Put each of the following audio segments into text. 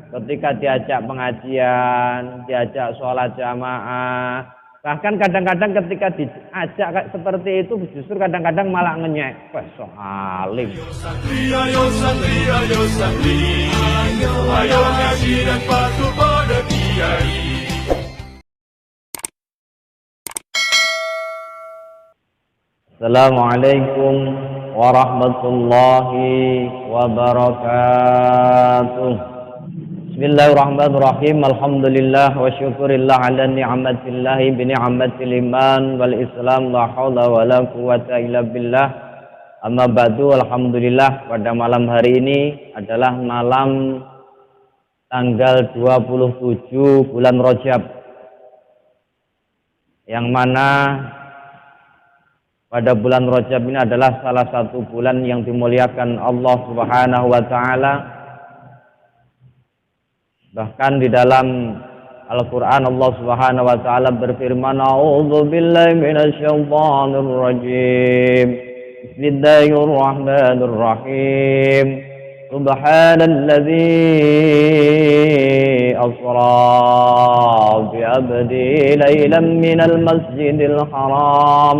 ketika diajak pengajian, diajak sholat jamaah, bahkan kadang-kadang ketika diajak seperti itu justru kadang-kadang malah ngenyek, wah sok alim. Ayo ngaji dan patuh pada kiai. Assalamualaikum warahmatullahi wabarakatuh. Bismillahirrahmanirrahim. Alhamdulillah wa syukurillah ala ni'matillahi bi ni'matil iman wal islam, la haula wala quwata illa billah. Amma ba'du, alhamdulillah pada malam hari ini adalah malam tanggal 27 bulan Rajab, yang mana pada bulan Rajab ini adalah salah satu bulan yang dimuliakan Allah Subhanahu wa taala. Bahkan di dalam Al-Qur'an Allah Subhanahu wa taala berfirman, "A'udzu billahi minasyaitonir rajim. Bismillahirrahmanirrahim. Subhanalladzi asra bi 'abdihi lailan minal masjidil haram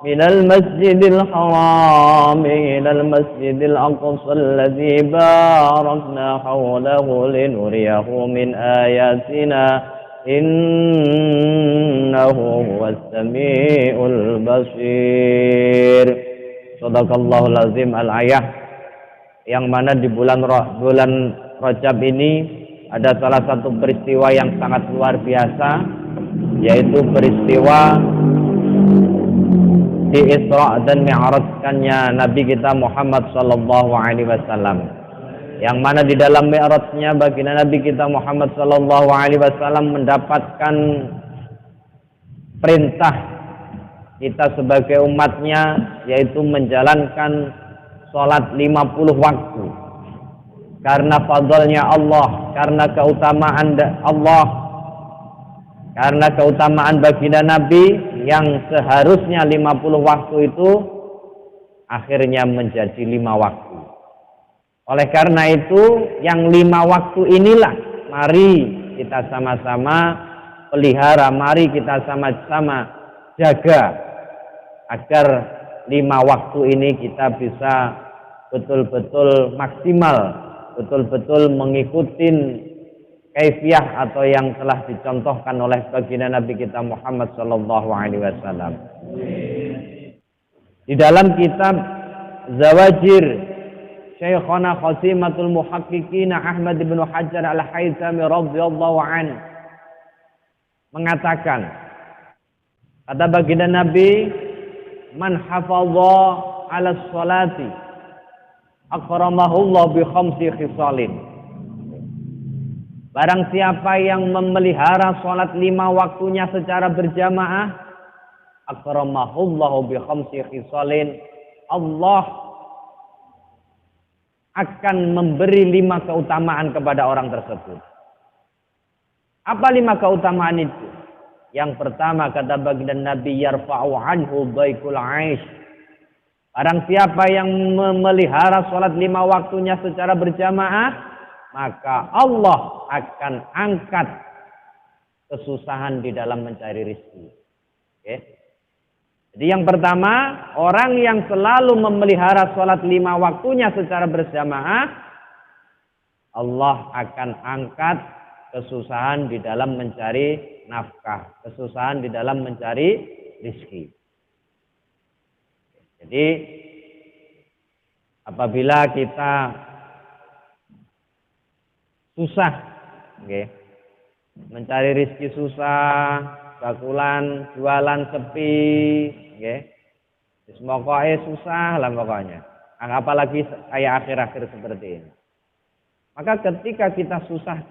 من المسجد الحرام إلى المسجد الأقصى الذي باركنا حوله لنريه من آياتنا إنه هو السميع البصير. Shadaqallahul azim al-ayah. Yang mana di bulan Rajab ini ada salah satu peristiwa yang sangat luar biasa, yaitu peristiwa di Isra dan Mi'rajkannya Nabi kita Muhammad sallallahu alaihi wasallam, yang mana di dalam Mi'rajnya baginda Nabi kita Muhammad sallallahu alaihi wasallam mendapatkan perintah kita sebagai umatnya, yaitu menjalankan sholat 50 waktu. Karena fadlnya Allah, karena keutamaan Allah, karena keutamaan baginda Nabi yang seharusnya 50 waktu itu akhirnya menjadi 5 waktu. Oleh karena itu, yang 5 waktu inilah mari kita sama-sama pelihara, mari kita sama-sama jaga agar 5 waktu ini kita bisa betul-betul maksimal, betul-betul mengikuti kaifiah atau yang telah dicontohkan oleh baginda Nabi kita Muhammad sallallahu alaihi wasallam. Di dalam kitab Zawajir Syekhana Khasimatul Muhaqqiqin Ahmad bin Hajar Al-Haythami radhiyallahu anhu mengatakan, kata baginda Nabi, man hafadha 'ala sholati akramahullah bi khamsi khisalin. Barang siapa yang memelihara sholat 5 waktunya secara berjamaah, akramahullahu bi khamsi khisalin, Allah akan memberi 5 keutamaan kepada orang tersebut. Apa 5 keutamaan itu? Yang pertama, kata baginda Nabi, yarfa'u anhu dhaikul 'aish. Barang siapa yang memelihara sholat 5 waktunya secara berjamaah, maka Allah akan angkat kesusahan di dalam mencari rezeki. Oke. Jadi yang pertama, orang yang selalu memelihara sholat 5 waktunya secara berjamaah, Allah akan angkat kesusahan di dalam mencari nafkah, kesusahan di dalam mencari rezeki. Jadi apabila kita susah, mencari rezeki susah, bakulan jualan sepi, semoga susah lah pokoknya. Apalagi kayak akhir-akhir seperti ini. Maka ketika kita susah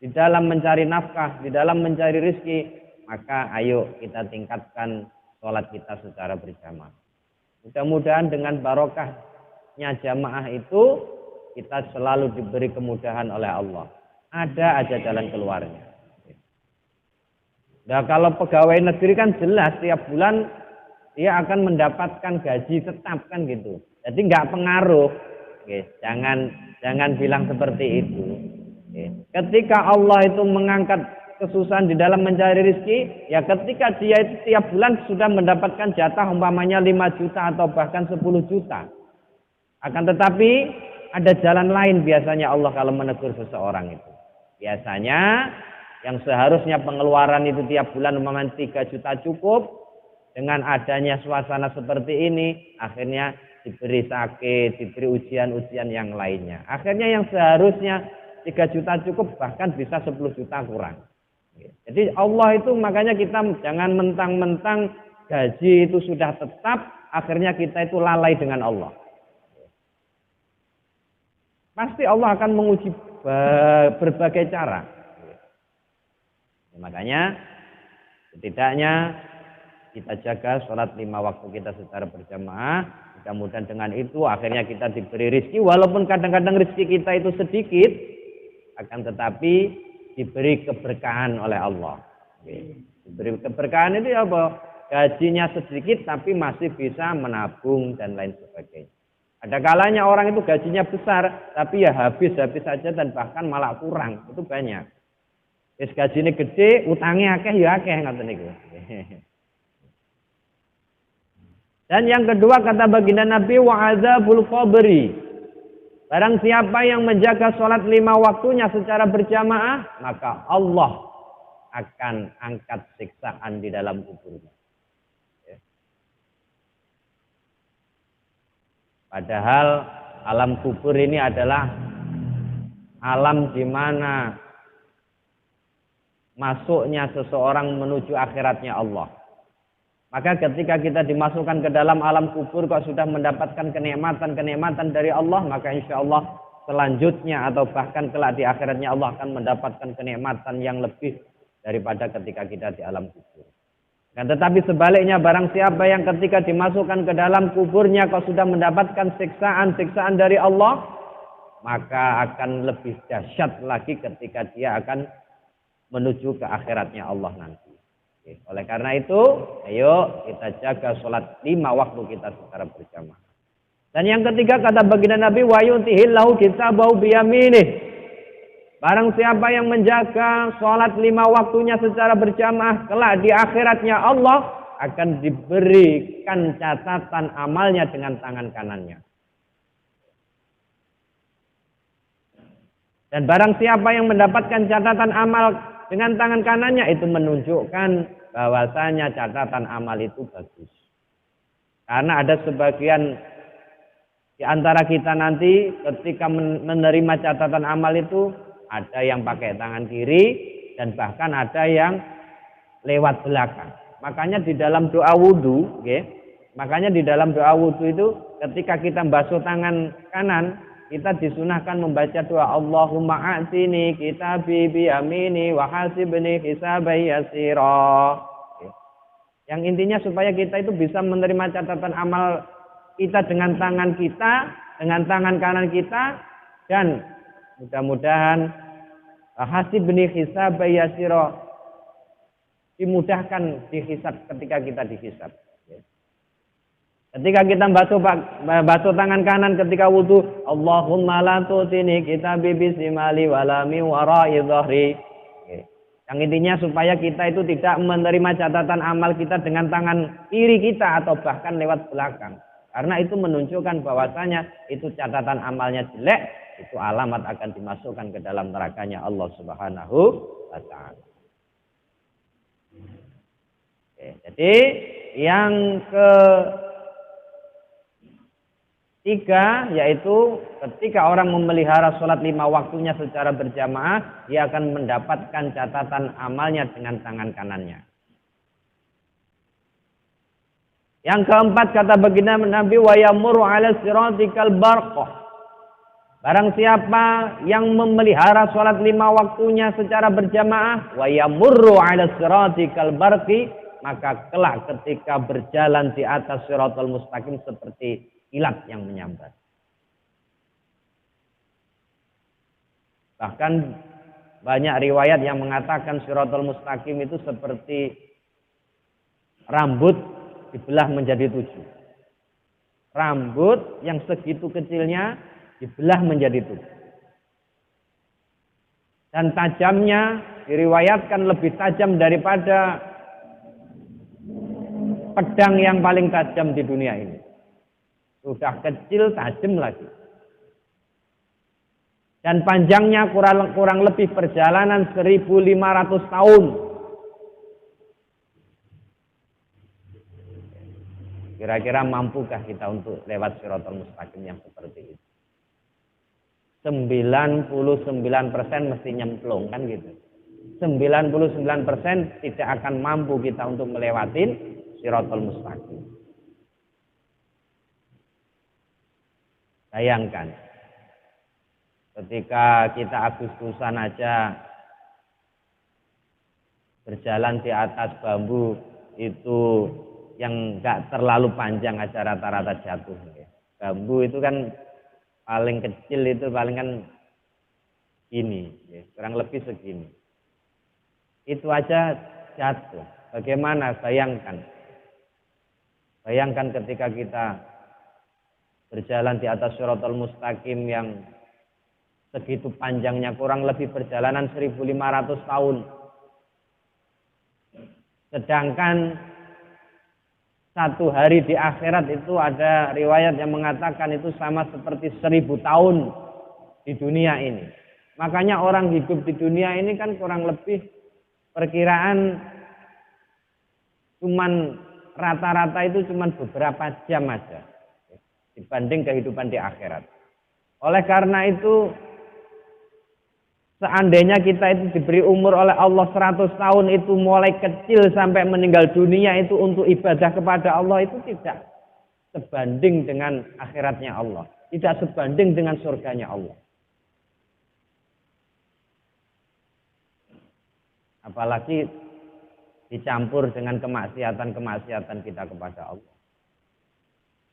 di dalam mencari nafkah, di dalam mencari rezeki, maka ayo kita tingkatkan sholat kita secara berjamaah. Mudah-mudahan dengan barokahnya jamaah itu kita selalu diberi kemudahan oleh Allah. Ada aja jalan keluarnya. Nah, kalau pegawai negeri kan jelas tiap bulan dia akan mendapatkan gaji tetap kan gitu. Jadi nggak pengaruh. Oke, jangan bilang seperti itu. Ketika Allah itu mengangkat kesusahan di dalam mencari rezeki, ya ketika dia itu tiap bulan sudah mendapatkan jatah umpamanya 5 juta atau bahkan 10 juta. Akan tetapi ada jalan lain biasanya Allah kalau menegur seseorang itu. Biasanya yang seharusnya pengeluaran itu tiap bulan umpamanya 3 juta cukup, dengan adanya suasana seperti ini akhirnya diberi sakit, diberi ujian-ujian yang lainnya. Akhirnya yang seharusnya 3 juta cukup bahkan bisa 10 juta kurang. Jadi Allah itu makanya kita jangan mentang-mentang gaji itu sudah tetap, akhirnya kita itu lalai dengan Allah. Pasti Allah akan menguji berbagai cara. Makanya setidaknya kita jaga sholat 5 waktu kita secara berjamaah. Mudah-mudahan dengan itu akhirnya kita diberi rezeki. Walaupun kadang-kadang rezeki kita itu sedikit, akan tetapi diberi keberkahan oleh Allah. Diberi keberkahan itu apa? Gajinya sedikit tapi masih bisa menabung dan lain sebagainya. Ada kalanya orang itu gajinya besar tapi ya habis-habis saja dan bahkan malah kurang. Itu banyak. Wis gajinya gede, utangnya akeh ya akeh ngoten niku. Dan yang kedua kata baginda Nabi wa azabul qabri. Barang siapa yang menjaga sholat 5 waktunya secara berjamaah, maka Allah akan angkat siksaan di dalam kuburnya. Padahal alam kubur ini adalah alam di mana masuknya seseorang menuju akhiratnya Allah. Maka ketika kita dimasukkan ke dalam alam kubur kok sudah mendapatkan kenikmatan-kenikmatan dari Allah, maka insya Allah selanjutnya atau bahkan kelak di akhiratnya Allah akan mendapatkan kenikmatan yang lebih daripada ketika kita di alam kubur. Dan tetapi sebaliknya barang siapa yang ketika dimasukkan ke dalam kuburnya kok sudah mendapatkan siksaan-siksaan dari Allah, maka akan lebih dahsyat lagi ketika dia akan menuju ke akhiratnya Allah nanti. Oleh karena itu, ayo kita jaga sholat 5 waktu kita secara berjamaah. Dan yang ketiga kata baginda Nabi, wa yuntihillahu kitabahu biyaminih. Barang siapa yang menjaga sholat 5 waktunya secara berjamaah, kelak di akhiratnya Allah akan diberikan catatan amalnya dengan tangan kanannya. Dan barang siapa yang mendapatkan catatan amal dengan tangan kanannya, itu menunjukkan bahwasanya catatan amal itu bagus. Karena ada sebagian di antara kita nanti ketika menerima catatan amal itu, ada yang pakai tangan kiri dan bahkan ada yang lewat belakang. Makanya di dalam doa wudhu, makanya di dalam doa wudhu itu ketika kita basuh tangan kanan, kita disunahkan membaca doa Allahumma a'tini kitabi biyamini wa hasibni hisabai yasira. Yang intinya supaya kita itu bisa menerima catatan amal kita dengan tangan kita, dengan tangan kanan kita, dan mudah-mudahan hasibni hisabai yasira, dimudahkan dihisab ketika kita dihisab. Ketika kita basuh tangan kanan ketika wudu, Allahumma la tutini kitabi bisimali walami wara'i dhahri. Yang intinya supaya kita itu tidak menerima catatan amal kita dengan tangan kiri kita atau bahkan lewat belakang. Karena itu menunjukkan bahwasanya itu catatan amalnya jelek, itu alamat akan dimasukkan ke dalam nerakanya Allah Subhanahu wa taala. Jadi yang ketiga yaitu ketika orang memelihara sholat 5 waktunya secara berjamaah, dia akan mendapatkan catatan amalnya dengan tangan kanannya. Yang keempat kata baginda Nabi, wa yamurru ala siratikal barqah. Barang siapa yang memelihara sholat 5 waktunya secara berjamaah, wa yamurru ala siratikal barqi, maka kelak ketika berjalan di atas siratal mustaqim seperti kilat yang menyambar. Bahkan banyak riwayat yang mengatakan siratal mustaqim itu seperti rambut dibelah menjadi 7. Rambut yang segitu kecilnya dibelah menjadi 7. Dan tajamnya diriwayatkan lebih tajam daripada pedang yang paling tajam di dunia ini. Sudah kecil, tajam lagi. Dan panjangnya kurang lebih perjalanan 1.500 tahun. Kira-kira mampukah kita untuk lewat Shiratal Mustaqim yang seperti itu? 99% mesti nyemplung kan gitu. 99% tidak akan mampu kita untuk melewati Shiratal Mustaqim. Bayangkan, ketika kita Agustusan aja berjalan di atas bambu itu yang enggak terlalu panjang aja rata-rata jatuh. Bambu itu kan paling kecil itu paling kan gini, kurang lebih segini. Itu aja jatuh. Bagaimana? Bayangkan ketika kita berjalan di atas Shiratal Mustaqim yang segitu panjangnya, kurang lebih perjalanan 1.500 tahun. Sedangkan satu hari di akhirat itu ada riwayat yang mengatakan itu sama seperti 1.000 tahun di dunia ini. Makanya orang hidup di dunia ini kan kurang lebih perkiraan cuman rata-rata itu cuman beberapa jam aja dibanding kehidupan di akhirat. Oleh karena itu, seandainya kita itu diberi umur oleh Allah 100 tahun itu mulai kecil sampai meninggal dunia itu untuk ibadah kepada Allah itu tidak sebanding dengan akhiratnya Allah. Tidak sebanding dengan surganya Allah. Apalagi dicampur dengan kemaksiatan kita kepada Allah.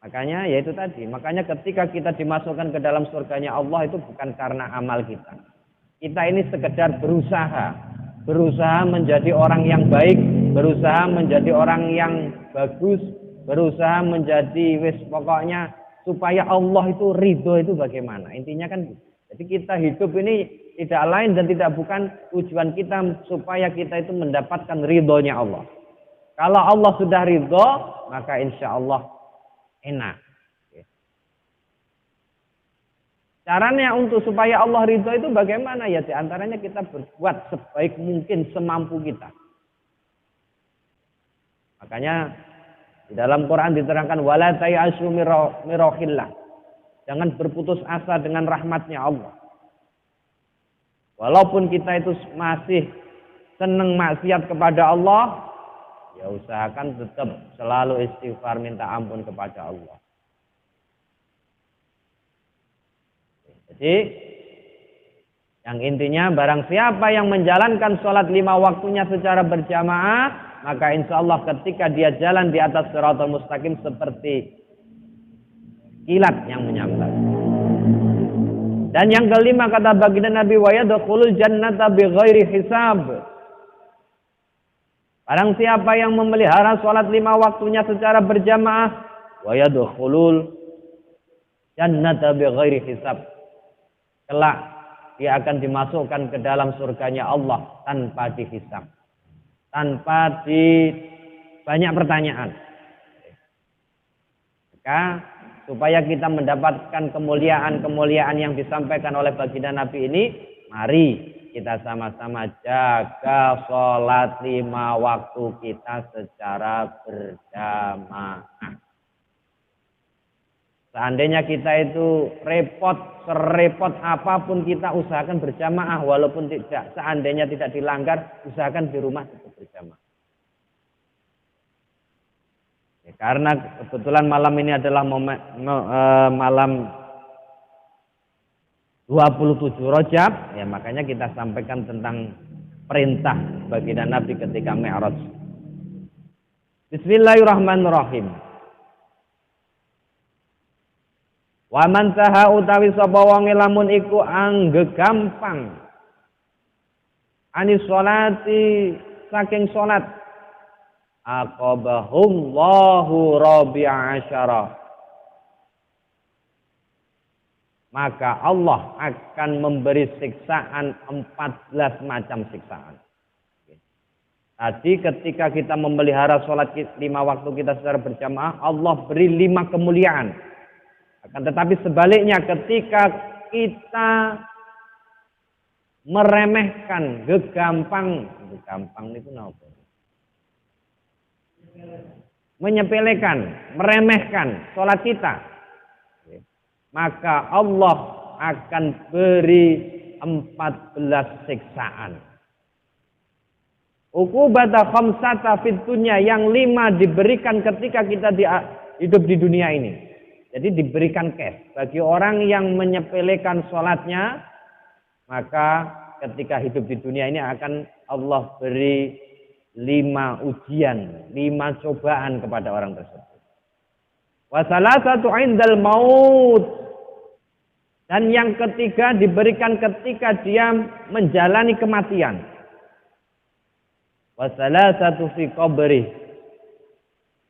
Makanya ya itu tadi. Makanya ketika kita dimasukkan ke dalam surganya Allah itu bukan karena amal kita. Kita ini sekedar berusaha menjadi orang yang baik, berusaha menjadi orang yang bagus, berusaha menjadi pokoknya supaya Allah itu ridho itu bagaimana. Intinya kan gitu. Jadi kita hidup ini tidak lain dan tidak bukan tujuan kita supaya kita itu mendapatkan ridhonya Allah. Kalau Allah sudah ridho, maka insya Allah enak. Caranya untuk supaya Allah ridho itu bagaimana? Ya diantaranya kita berbuat sebaik mungkin semampu kita. Makanya di dalam Quran diterangkan wala tayasu mirahillah. Jangan berputus asa dengan rahmatnya Allah. Walaupun kita itu masih senang maksiat kepada Allah, ya usahakan tetap selalu istighfar minta ampun kepada Allah. Jadi yang intinya barang siapa yang menjalankan sholat 5 waktunya secara berjamaah, maka insya Allah ketika dia jalan di atas Shiratal Mustaqim seperti kilat yang menyambar. Dan yang kelima kata baginda Nabi wa yadkhulul jannata bighairi hisab. Barang siapa yang memelihara sholat 5 waktunya secara berjamaah, wa yadkhulul jannata bighairi hisab. Kelak dia akan dimasukkan ke dalam surganya Allah tanpa dihisab, tanpa banyak pertanyaan. Maka supaya kita mendapatkan kemuliaan-kemuliaan yang disampaikan oleh baginda Nabi ini, mari kita sama-sama jaga sholat 5 waktu kita secara berjamaah. Seandainya kita itu serepot apapun kita usahakan berjamaah, walaupun seandainya tidak dilanggar, usahakan di rumah tetap berjamaah. Ya, karena kebetulan malam ini adalah malam 27 Rajab, ya makanya kita sampaikan tentang perintah baginda Nabi ketika Mi'raj. Bismillahirrahmanirrahim. Wa man saha utawi sapa wong lamun iku anggegampang anis sholati saking salat aqabahullahu rabi'a asyara, maka Allah akan memberi siksaan 14 macam siksaan. Tadi ketika kita memelihara sholat 5 waktu kita secara berjamaah, Allah beri 5 kemuliaan. Akan tetapi sebaliknya ketika kita meremehkan, gampang itu apa? Menyepelekan, meremehkan sholat kita, maka Allah akan beri 14 siksaan. Uqubata khamsata fid dunya, yang 5 diberikan ketika kita hidup di dunia ini. Jadi diberikan cash bagi orang yang menyepelekan sholatnya, maka ketika hidup di dunia ini akan Allah beri 5 ujian, 5 cobaan kepada orang tersebut. Wa salasatu indal maut, dan yang ketiga diberikan ketika dia menjalani kematian. Wa salasatu fi qabri,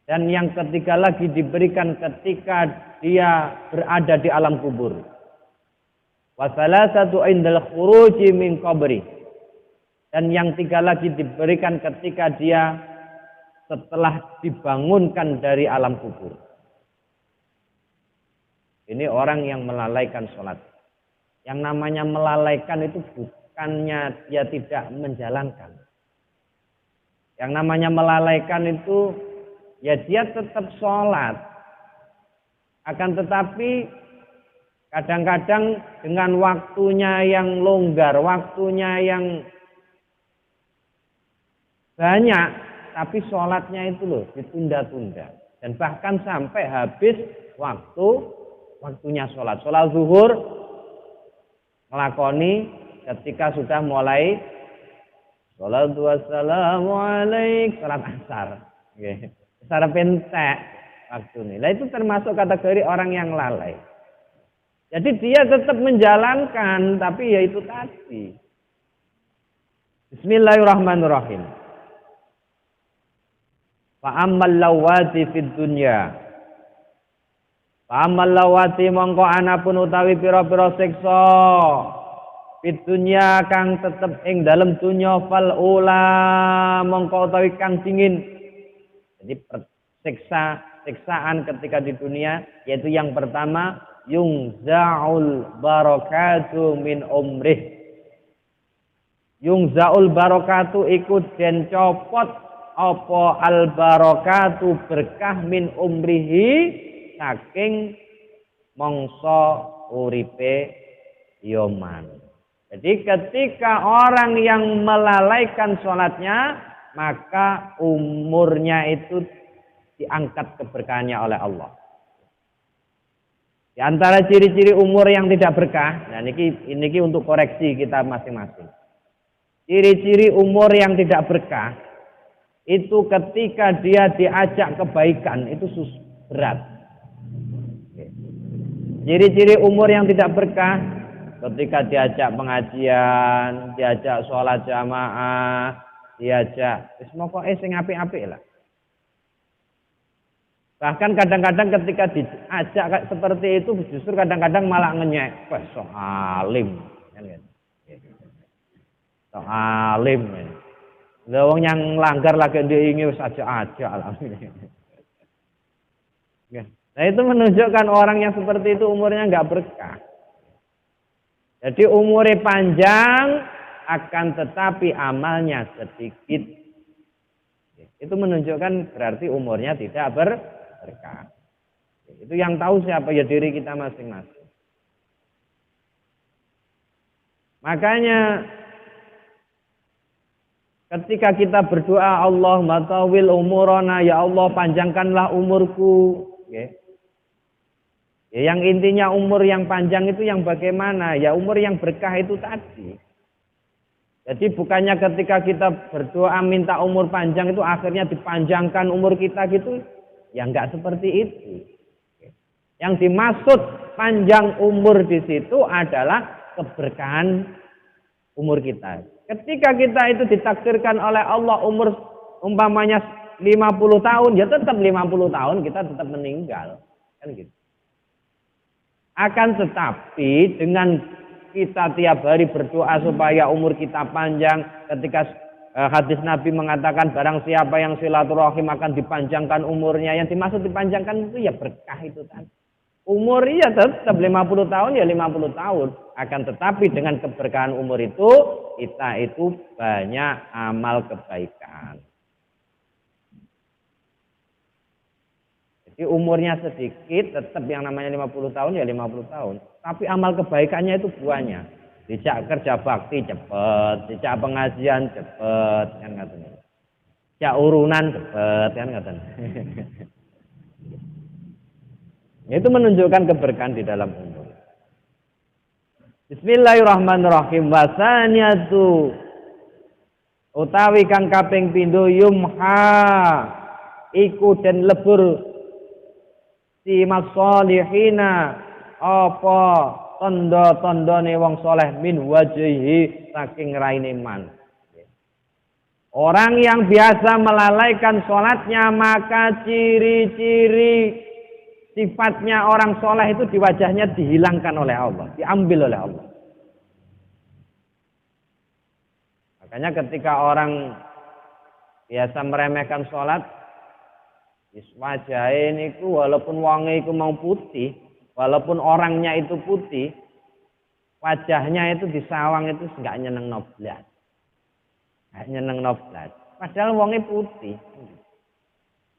dan yang ketiga lagi diberikan ketika dia berada di alam kubur. Wa salasatu indal khuruji min qabri, dan yang 3 lagi diberikan ketika dia setelah dibangunkan dari alam kubur. Ini orang yang melalaikan sholat. Yang namanya melalaikan itu bukannya dia tidak menjalankan. Yang namanya melalaikan itu ya dia tetap sholat. Akan tetapi kadang-kadang dengan waktunya yang longgar, waktunya yang banyak, tapi sholatnya itu loh ditunda-tunda. Dan bahkan sampai habis waktunya sholat. Sholat zuhur melakoni ketika sudah mulai sholat wassalamu alaik, sholat asar. Secara pentek waktu ini. Nah, itu termasuk kategori orang yang lalai. Jadi dia tetap menjalankan, tapi ya itu tadi. Bismillahirrahmanirrahim. Fa'ammal lawati fid dunya. Fa'ammal lawati mongko anapun utawi pira-pira siksa fid dunya kang tetep ing dalem dunya, fal ula mongko utawi kang dingin. Jadi siksaan ketika di dunia yaitu yang pertama yungza'ul barakatu min umrih. Yungza'ul barakatu ikut den copot apa al barakatu berkah min umrihi saking mangsa uripe yoman. Jadi ketika orang yang melalaikan sholatnya, maka umurnya itu diangkat keberkahannya oleh Allah. Di antara ciri-ciri umur yang tidak berkah, nah ini untuk koreksi kita masing-masing. Ciri-ciri umur yang tidak berkah itu ketika dia diajak kebaikan itu berat. Ciri-ciri umur yang tidak berkah ketika diajak pengajian, diajak sholat jamaah, diajak semoga sing apik-apik lah. Bahkan kadang-kadang ketika diajak seperti itu justru kadang-kadang malah ngenyek, wah sok alim, sok alim. Wong yang langgar lagi diingin saja lah. Nah itu menunjukkan orang yang seperti itu umurnya nggak berkah. Jadi umurnya panjang akan tetapi amalnya sedikit. Itu menunjukkan berarti umurnya tidak berkah. Itu yang tahu siapa, ya diri kita masing-masing. Makanya ketika kita berdoa Allah matawil umurana, ya Allah panjangkanlah umurku. Ya, yang intinya umur yang panjang itu yang bagaimana? Ya umur yang berkah itu tadi. Jadi bukannya ketika kita berdoa minta umur panjang itu akhirnya dipanjangkan umur kita gitu. Ya enggak seperti itu. Yang dimaksud panjang umur di situ adalah keberkahan umur kita. Ketika kita itu ditakdirkan oleh Allah umur umpamanya 50 tahun, ya tetap 50 tahun kita tetap meninggal. Kan gitu. Akan tetapi dengan kita tiap hari berdoa supaya umur kita panjang, ketika hadis Nabi mengatakan barang siapa yang silaturahim akan dipanjangkan umurnya, yang dimaksud dipanjangkan itu ya berkah itu kan. Umur ya tetap 50 tahun ya 50 tahun. Akan tetapi dengan keberkahan umur itu kita itu banyak amal kebaikan. Jadi umurnya sedikit tetap yang namanya 50 tahun ya 50 tahun. Tapi amal kebaikannya itu banyak. Dijak kerja bakti cepet, dijak pengajian cepet kan katanya. Dijak urunan cepet kan katanya. Itu menunjukkan keberkahan di dalam umur. Bismillahirrahmanirrahim. Wasaniyatu utawi kang kaping pindho yumha iku den lebur si masolihina apa tondo-tondone wong soleh min wajhihi saking raine man. Orang yang biasa melalaikan sholatnya maka ciri-ciri sifatnya orang soleh itu di wajahnya dihilangkan oleh Allah, diambil oleh Allah. Makanya ketika orang biasa meremehkan sholat, wajahnya ini walaupun wongnya itu mau putih, walaupun orangnya itu putih, wajahnya itu disawang itu nggak nyeneng noblas, nggak nyeneng noblas. Padahal wongnya putih.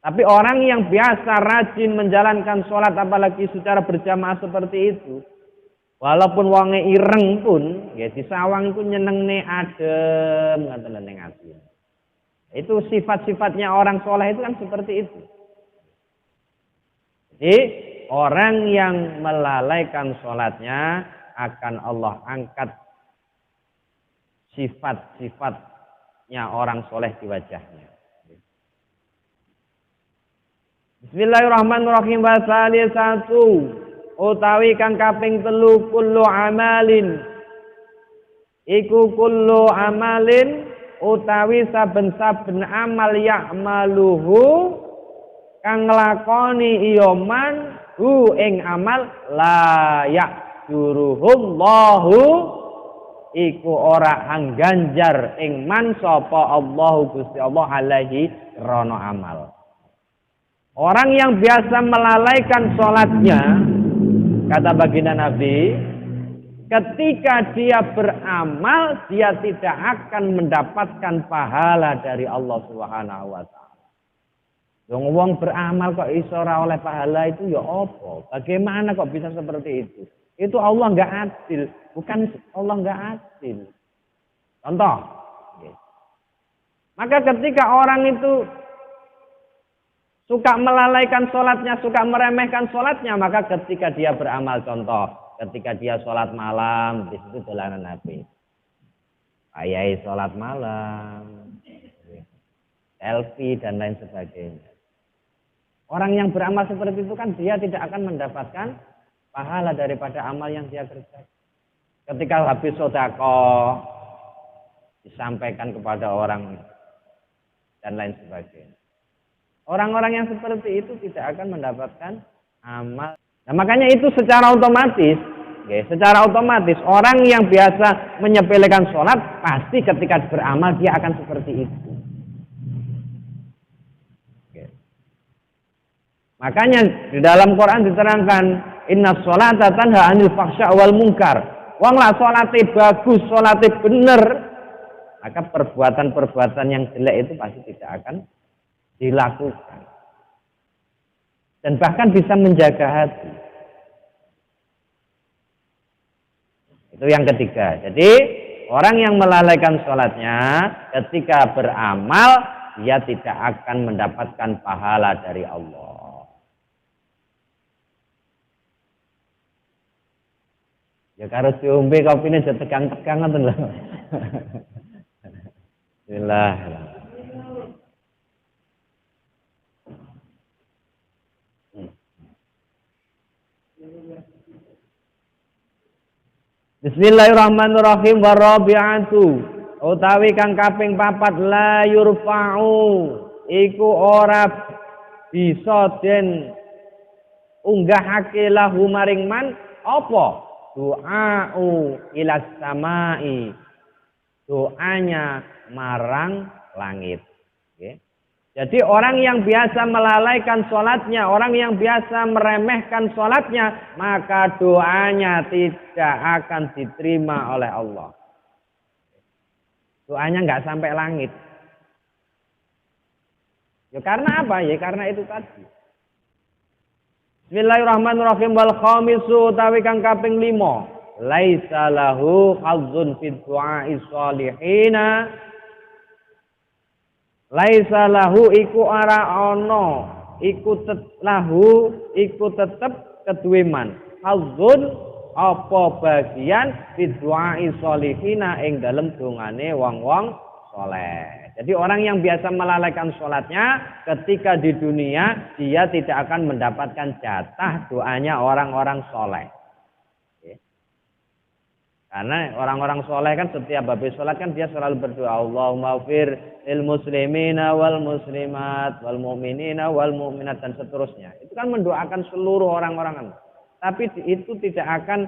Tapi orang yang biasa rajin menjalankan sholat apalagi secara berjamaah seperti itu, walaupun wonge ireng pun, ya disawang itu nyenengne adem ngaten ning ati. Itu sifat-sifatnya orang soleh itu kan seperti itu. Jadi orang yang melalaikan sholatnya akan Allah angkat sifat-sifatnya orang soleh di wajahnya. Bismillahirrahmanirrahim. Wasali satu utawi kang kaping telu kullu amalin iku kullu amalin utawi saben-saben amal ya'maluhu kang nglakoni iya man hu ing amal la ya'duruhullahu iku ora angganjar ing man sapa Allahu Gusti Allah alaihi krana amal. Orang yang biasa melalaikan sholatnya, kata baginda Nabi, ketika dia beramal, dia tidak akan mendapatkan pahala dari Allah Subhanahu wa taala. Wong beramal kok iso ora oleh pahala itu ya apa? Bagaimana kok bisa seperti itu? Itu Allah enggak adil, bukan Allah enggak adil. Contoh. Maka ketika orang itu suka melalaikan sholatnya, suka meremehkan sholatnya, maka ketika dia beramal, contoh, ketika dia sholat malam, di situ dolanan HP, ayai sholat malam, selfie dan lain sebagainya. Orang yang beramal seperti itu kan dia tidak akan mendapatkan pahala daripada amal yang dia kerjakan. Ketika habis sedekah disampaikan kepada orang dan lain sebagainya. Orang-orang yang seperti itu tidak akan mendapatkan amal. Nah, makanya itu secara otomatis, orang yang biasa menyepelekan sholat pasti ketika beramal dia akan seperti itu. Makanya di dalam Quran diterangkan inna sholata tanha anil fahsya wal munkar. Wong lah sholate bagus, sholate bener, maka perbuatan-perbuatan yang jelek itu pasti tidak akan dilakukan dan bahkan bisa menjaga hati. Itu yang ketiga. Jadi orang yang melalaikan sholatnya ketika beramal dia tidak akan mendapatkan pahala dari Allah. Ya karo diombe kopine aja tegang-tegang ngoten lho. Bismillah. Bismillahirrahmanirrahim. Warabi'atu utawi kang kaping 4 la yurfa'u iku ora bisa den unggahake lahu maring man Apa? Du'a'u ilas samai. Doanya marang langit. Okay. Jadi orang yang biasa melalaikan sholatnya, orang yang biasa meremehkan sholatnya, maka doanya tidak akan diterima oleh Allah. Doanya nggak sampai langit. Ya karena apa? Ya karena itu tadi. Bismillahirrahmanirrahim. Wal khamisu utawi kang kaping 5. Laisa lahu hazzun fid du'a'i sholihina. Laisa lahu iku ara ono iku tetep keduwe man. Hazzun apa bagian fid du'a'i sholihina ing dalem dongane wong-wong soleh. Jadi orang yang biasa melalaikan sholatnya ketika di dunia dia tidak akan mendapatkan jatah doanya orang-orang soleh. Karena orang-orang soleh kan setiap habis sholat kan dia selalu berdoa Allahumma fir lil muslimina wal muslimat wal mu'minina wal mu'minat dan seterusnya. Itu kan mendoakan seluruh orang-orang. Tapi itu tidak akan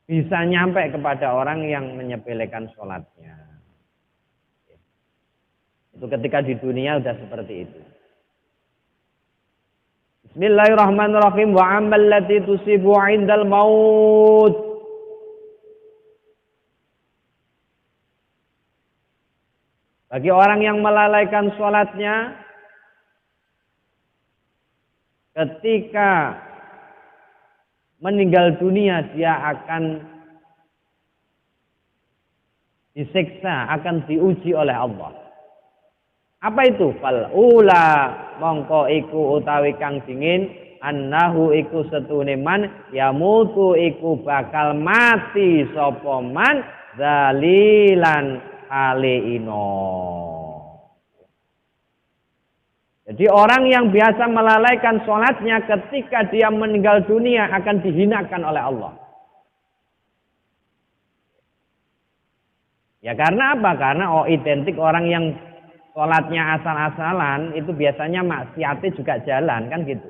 bisa nyampe kepada orang yang menyepelekan sholatnya. Itu ketika di dunia sudah seperti itu. Bismillahirrahmanirrahim. Wa amal lati tusibu 'indal maut. Bagi orang yang melalaikan sholatnya ketika meninggal dunia dia akan disiksa, akan diuji oleh Allah. Apa itu? Fal ula mongko iku utawi kang dingin annahu iku setune man yamutu iku bakal mati sapa man zalilan aleino. Jadi orang yang biasa melalaikan sholatnya ketika dia meninggal dunia akan dihinakan oleh Allah. Ya karena apa? Karena identik orang yang sholatnya asal-asalan itu biasanya maksiatnya juga jalan kan gitu.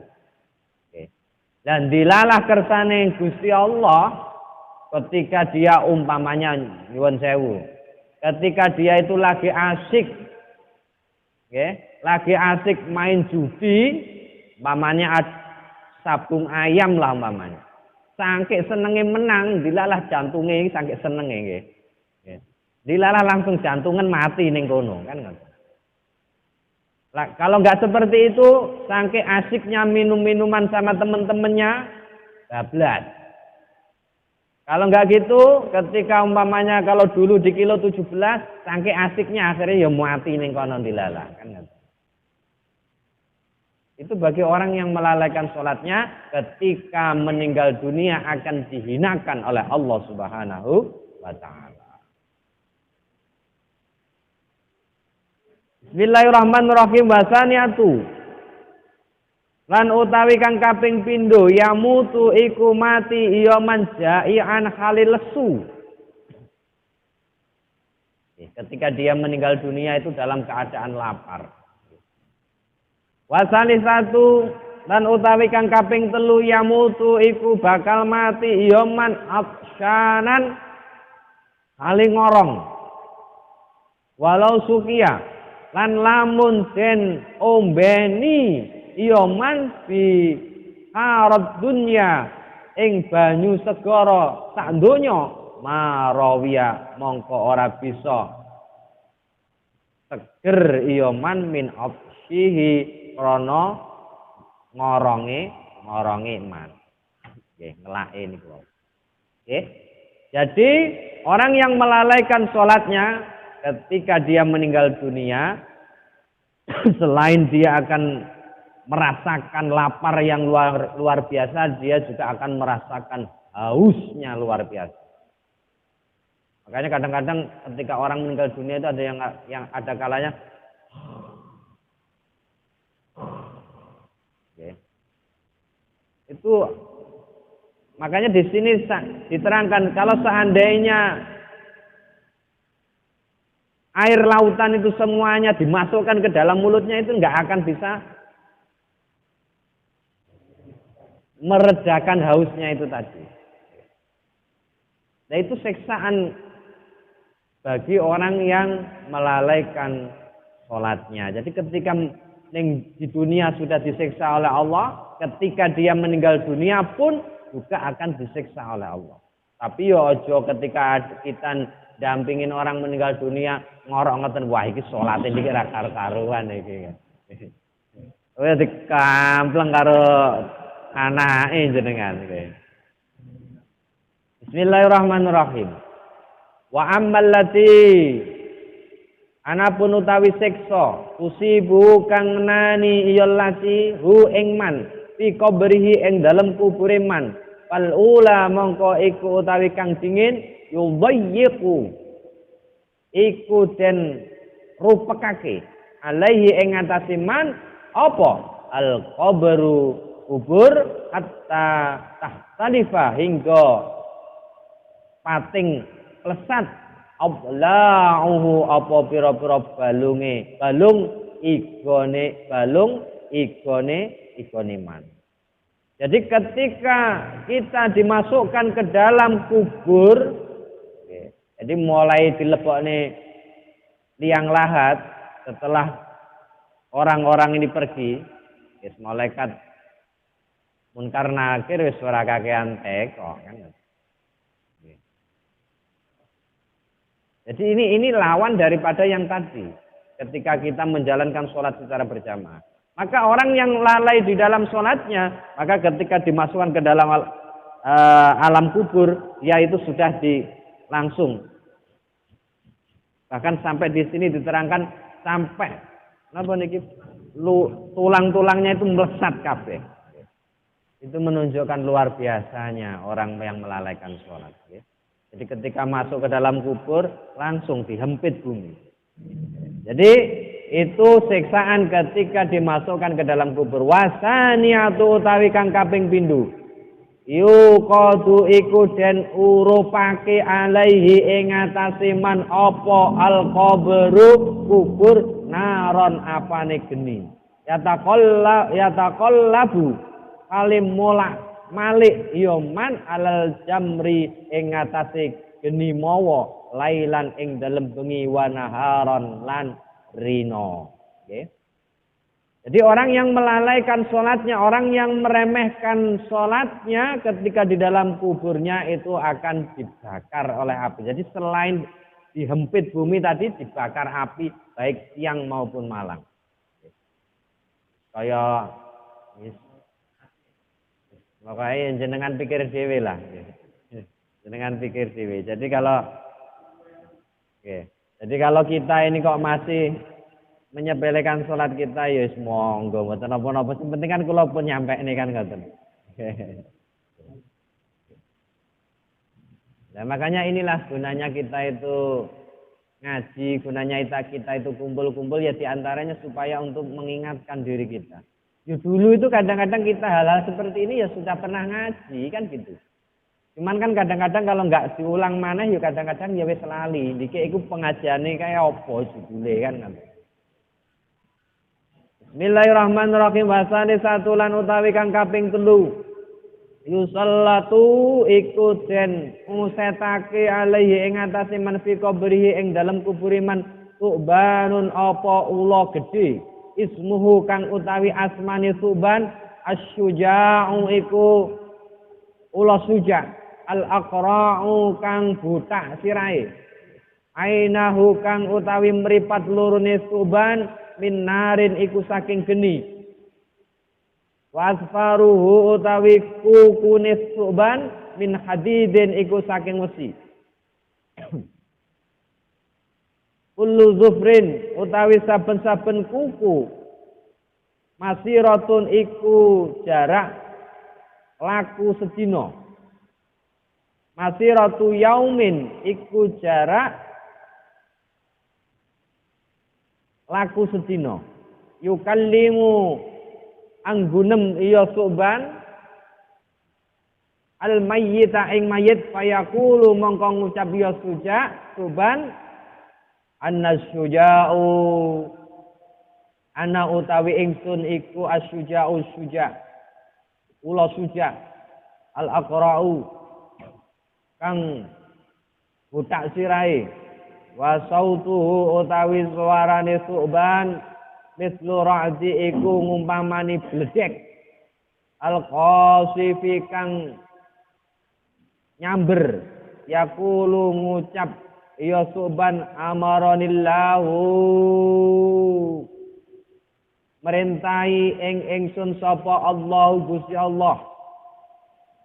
Oke. Dan dilalah kersane Gusti Allah ketika dia umpamanya nyuwun sewu. Ketika dia itu lagi asik, oke, lagi asik main judi, umpamanya sabung ayam lah umpamanya. Sangke senenge menang, dilalah jantungnya sangke senenge nggih. Dilalah langsung jantungan mati ning kono kan ngono. Lah, kalau nggak seperti itu, sangke asiknya minum-minuman sama temen-temennya, bablas. Kalau nggak gitu, ketika umpamanya kalau dulu di kilo 17, sangke asiknya akhirnya ya mati ning kono dilalah kan. Itu bagi orang yang melalaikan sholatnya, ketika meninggal dunia akan dihinakan oleh Allah Subhanahu wa Ta'ala. Bismillahirrahmanirrahim. Wasaniatu lan utawi kang kaping pindho yamutu iku mati iya manjai'an halil lesu. Ketika dia meninggal dunia itu dalam keadaan lapar. Wasalisatu lan utawi kang kaping telu yamutu iku bakal mati iya man atsyanan hale ngorong. Walau sukia lan lamun den ombeni iya man bi harad dunya ing banyu segara sak donya marawiya mongko ora bisa seger iya man min afsihi krana ngoronge man. Nggih, ngelake niku. Nggih. Jadi orang yang melalaikan sholatnya ketika dia meninggal dunia, selain dia akan merasakan lapar yang luar biasa, dia juga akan merasakan hausnya luar biasa. Makanya kadang-kadang ketika orang meninggal dunia itu ada yang ada kalanya itu, makanya di sini diterangkan kalau seandainya air lautan itu semuanya dimasukkan ke dalam mulutnya itu nggak akan bisa meredakan hausnya itu tadi. Nah itu siksaan bagi orang yang melalaikan sholatnya. Jadi ketika di dunia sudah disiksa oleh Allah, ketika dia meninggal dunia pun juga akan disiksa oleh Allah. Tapi yo ojo ketika kita dampingin orang meninggal dunia ngorok ngoten, wah iki salate iki ra karo-karuan iki. Wis dikampleng karo anake jenengan iki. Bismillahirrahmanirrahim. Wa ammal lati anapun utawi siksa usibu kang nani iya lati hu ing man fi qabrihi ing dalem kubure man fal ula mongko iku utawi kang dingin yudayyiqu iku den rupekake alaihi ing atase man apa al qabru kubur hatta tahtalifa hingga pating plesat abla'uhu apa pira-pira balung igone man. Jadi ketika kita dimasukkan ke dalam kubur, jadi mulai dilebokne liang lahat setelah orang-orang ini pergi, wis malaikat munkar nakir wis ora kakean teko kan. Jadi ini lawan daripada yang tadi. Ketika kita menjalankan sholat secara berjamaah. Maka orang yang lalai di dalam sholatnya, maka ketika dimasukkan ke dalam alam kubur, ya itu sudah langsung. Bahkan sampai di sini diterangkan sampai napa niki tulang-tulangnya itu melesat kabeh. Itu menunjukkan luar biasanya orang yang melalaikan sholat. Ya. Jadi ketika masuk ke dalam kubur langsung dihempit bumi. Jadi itu siksaan ketika dimasukkan ke dalam kubur. Wasaniatu utawi kang kaping pindho. Yuqadu iku den urupake alaihi ing atase man apa al-qabru kubur naron apane geni. Yataqallabu kalim malik yoman alal jamri ing atase geni mawa lailan ing dalem bengi wa naharon lan rino. Okay. Jadi orang yang melalaikan sholatnya, orang yang meremehkan sholatnya ketika di dalam kuburnya itu akan dibakar oleh api. Jadi selain dihempit bumi tadi dibakar api baik siang maupun malam. Kayak makanya jenengan pikir dhewe lah. Jenengan pikir dhewe. Jadi kalau kita ini kok masih menyepelekan sholat kita ya monggo mboten napa-napa. Sing penting kan kula pun nyampe ini kan ngoten. Nah, makanya inilah gunanya kita itu ngaji, gunanya kita itu kumpul-kumpul ya diantaranya supaya untuk mengingatkan diri kita. Ya dulu itu kadang-kadang kita hal-hal seperti ini ya sudah pernah ngaji kan gitu. Cuman kan kadang-kadang kalau nggak diulang maneh ya kadang-kadang ya wis lali. Dike iku pengajiane kaya apa judule kan. Bismillahirrahmanirrahim. Wasane satu lan utawi kang kaping 3. Yusallatu iku den musetake alaihi ing atase man fi qabrihi ing dalem kubure man tubanun apa ula gedhe. Ismuhu kang utawi asmane Suban Asy-Syuja'u iku ula suja al-aqra'u kang buta sirahe ainahu kang utawi mripat lorone Suban min narin iku saking geni wasfaruhu utawi kukune Suban min hadidin iku saking wesi. Kullu zufrin utawi saben-saben kuku masiratun iku jarak laku sedina. Masiratu yaumin iku jarak laku sedina. Yukallimu anggunem iya Suban al mayyita ing mayit fayaqulu mongko ngucap ya Suban An-Syuja'u ana utawi ingsun iku Asy-Syuja'u syuja. ula suja al-aqra'u kang butak sirahe wa sautuhu utawi suarane Su'ban mislu ra'di iku ngumpamani bledek al-qasifi kang nyamber yaqulu ngucap ya Su'ban amaranillahu merintahi ingsun sapa Allah Gusti Allah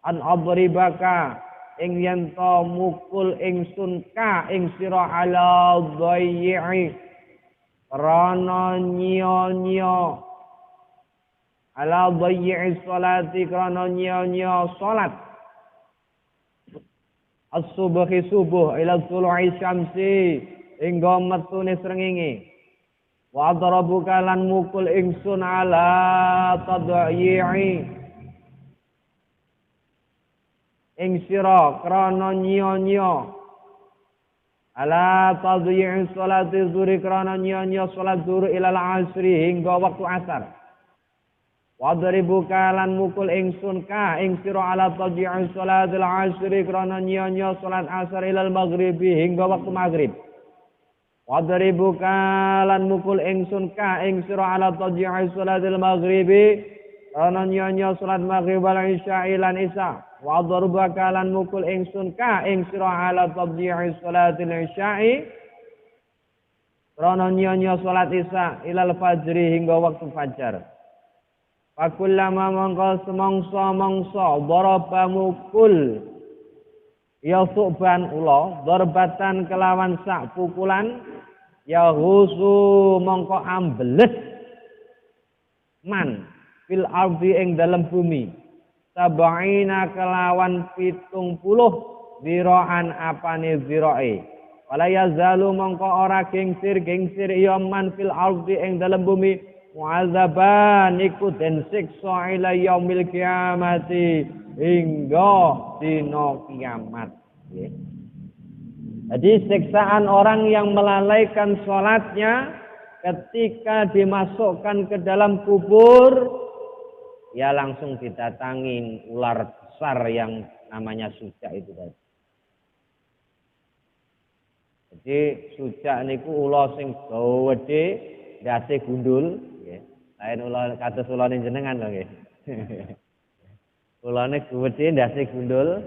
an abribaka ing yen to mukul ingsun ka ing sira ala dhayyi krana nyo-nyo ala dhayyi salati krana nyo-nyo salat as-subhi subuh ila tulu'i syamsi hingga metune srengenge wa darabuka lan mukul ingsun ala tadyi'i ing sira krana nyo-nyo ala tadyi'i salati zuhri krana nyo-nyo salat zuhur ilal asri hingga waktu asar wadribuka lan mukul ingsun ka ing sira ala tadyi'i salatil asri krana nyo-nyo salat asar ilal maghribi hingga waktu maghrib wadribuka lan mukul ingsun ka ing sira ala tadyi'i salatil maghribi krana nyo-nyo salat maghrib wal isya lan isya wa darbaka lan mukul ingsun ka ing sira ala tadyi'i salatil isya'i krana nyonya salat isya ilal fajri hingga waktu fajar fakullama mangka semangsa daraba mukul ya Su'ban ula darbatan kelawan sak pukulan ya husu mangka ambeles man fil ardi ing dalem bumi sab'ina kelawan 70 ziraan apane zirae wala yazalu mongko ora gengsir ya man fil ardi ing dalem bumi mu'adzaban iku den siksa ila yaumil kiamati hingga dina kiamat jadi siksaan orang yang melalaikan sholatnya ketika dimasukkan ke dalam kubur ya langsung didatangi ular besar yang namanya suja itu tadi. Jadi suja niku ula sing gede, ndase gundul, nggih. Lain ula kados ulane jenengan lho nggih. Ulane gede, ndase gundul.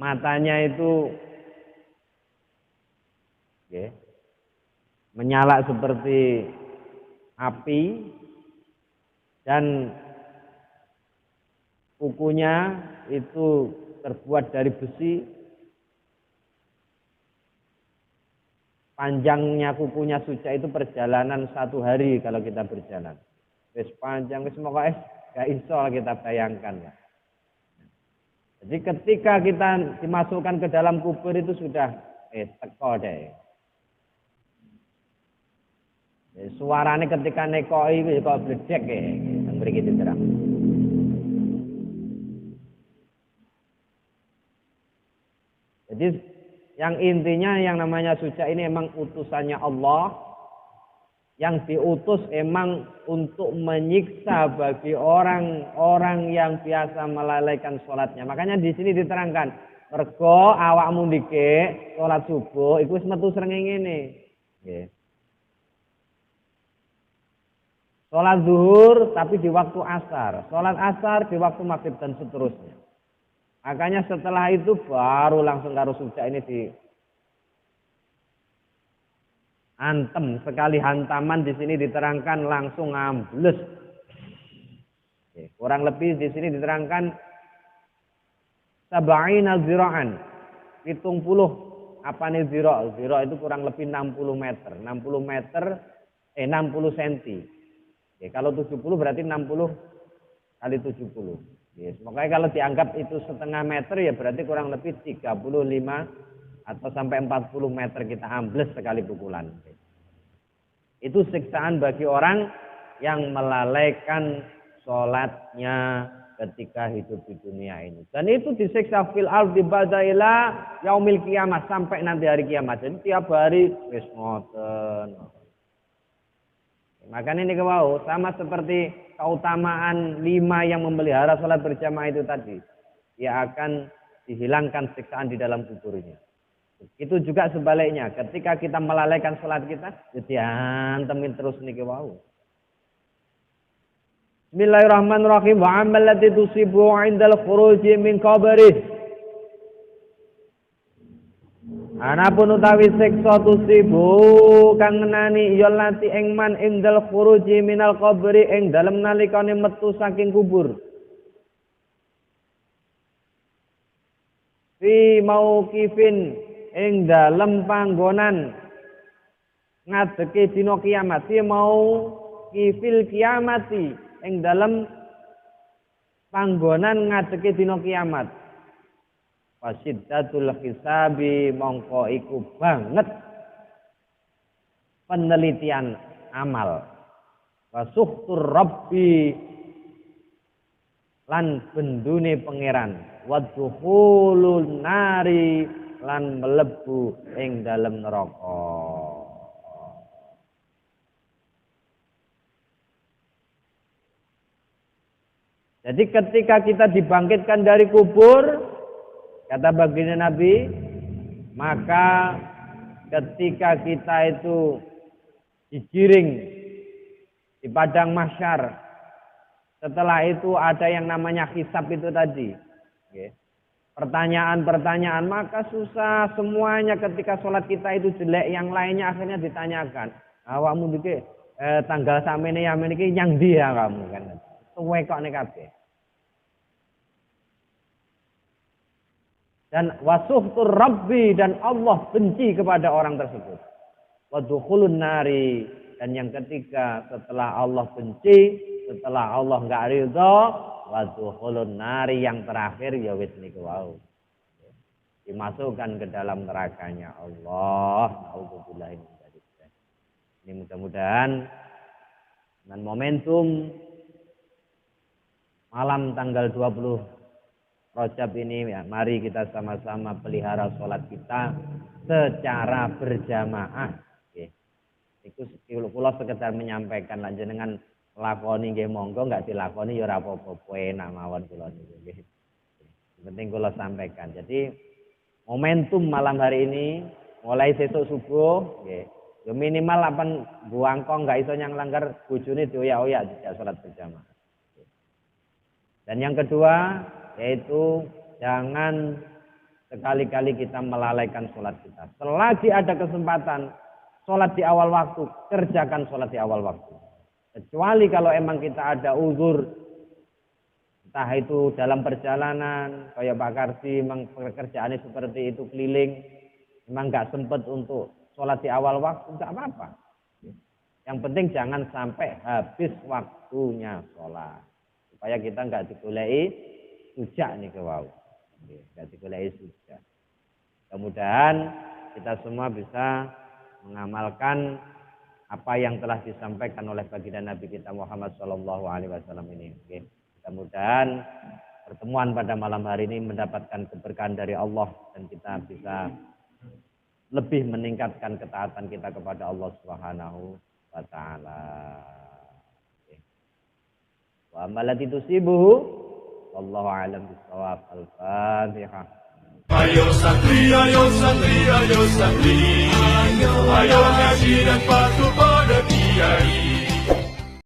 Matanya itu nggih menyala seperti api. Dan kukunya itu terbuat dari besi. Panjangnya kukunya suja itu perjalanan 1 hari kalau kita berjalan. Wis panjang, wis pokoknya gak iso kita bayangkan. Ya. Jadi ketika kita dimasukkan ke dalam kubur itu sudah teko deh. Suarane ketika nekoi itu kok bledek ya, yang beri kita terang. Jadi yang intinya yang namanya suja ini emang utusannya Allah, yang diutus emang untuk menyiksa bagi orang-orang yang biasa melalaikan sholatnya. Makanya di sini diterangkan, mergo awakmu ndike sholat subuh, iku wis metu srengenge ngene. Nggih. Sholat zuhur tapi di waktu asar. Sholat asar di waktu maghrib dan seterusnya. Makanya setelah itu baru langsung karo suja ini di antem. Sekali hantaman di sini diterangkan langsung ambles. Kurang lebih di sini diterangkan sab'ina zira'an. 70 apane zira'? Zira' itu kurang lebih 60 meter. 60 cm. Ya, kalau 70 berarti 60 kali 70. Ya, makanya kalau dianggap itu setengah meter ya berarti kurang lebih 35 atau sampai 40 meter kita ambles sekali pukulan. Itu siksaan bagi orang yang melalaikan sholatnya ketika hidup di dunia ini. Dan itu disiksa fil ardi ba'da ila yaumil kiamah sampai nanti hari kiamat. Jadi tiap hari wis ngoten. Makanya ini kewau sama seperti keutamaan 5 yang memelihara sholat berjamaah itu tadi, dia akan dihilangkan siksaan di dalam kuburnya. Itu juga sebaliknya, ketika kita melalaikan sholat kita, diantemin terus niki wau. Bismillahirrahmanirrahim. Wa amal lati tusibu 'indal khuruji min qabrih. Anapun utawi siksa tusibu kang ngenani ya lati ing man indal khuruji minal qabri ing dalem nalikane metu saking kubur. Fi mauqifin ing dalem panggonan ngadeke dina kiamat. Fi mauqifil kiamati ing dalem panggonan ngadeke dina kiamat. Fasiddatul hisabi mongko iku banget penelitian amal. Wasuhtur rabbi lan bendune pangeran. Waddukhulun nari lan melebu ing dalem neraka. Jadi ketika kita dibangkitkan dari kubur, kata baginda Nabi, maka ketika kita itu digiring di padang mahsyar, setelah itu ada yang namanya hisab itu tadi. Pertanyaan-pertanyaan, maka susah semuanya ketika sholat kita itu jelek, yang lainnya akhirnya ditanyakan. Awakmu iki tanggal samene yamen iki yang dia kamu kan. Suwe kok nek kabeh. Dan wasuhtur rabbi dan Allah benci kepada orang tersebut. Waddukhulun nari, dan yang ketiga setelah Allah benci, setelah Allah enggak ridha, waddukhulun nari, yang terakhir ya wis niku wau. Dimasukkan ke dalam nerakanya Allah. Nauzubillahi min dzalik. Ini mudah-mudahan dengan momentum malam tanggal 20 Rajab ini, ya, mari kita sama-sama pelihara sholat kita secara berjamaah. Itu kula sekedar menyampaikan lan jenengan lakoni nggih monggo, enggak dilakoni ya ora apa-apa, enak mawon kula niku nggih. Penting kula sampaikan. Jadi momentum malam hari ini mulai sesuk subuh nggih. Ya minimal 8 buangkong enggak iso nyang langgar bojone dioyak-oyak tidak sholat berjamaah. Dan yang kedua yaitu jangan sekali-kali kita melalaikan sholat kita. Selagi ada kesempatan sholat di awal waktu, kerjakan sholat di awal waktu. Kecuali kalau emang kita ada uzur, entah itu dalam perjalanan, kayak Pak Kardi, memang pekerjaannya seperti itu keliling, memang nggak sempat untuk sholat di awal waktu, nggak apa-apa. Yang penting jangan sampai habis waktunya sholat, supaya kita nggak digoleki sujak nih ke wau. Enggak digoleki sujak. Mudah-mudahan kita semua bisa mengamalkan apa yang telah disampaikan oleh baginda Nabi kita Muhammad sallallahu alaihi wasallam ini. Mudah-mudahan pertemuan pada malam hari ini mendapatkan keberkahan dari Allah dan kita bisa lebih meningkatkan ketaatan kita kepada Allah Subhanahu wa taala. Wa amalati tusibuhu wallahu a'lam bishawab. Al-Fatihah. Ayo santri, ayo santri, ayo santri, ayo ngaji dan patuh pada kiai.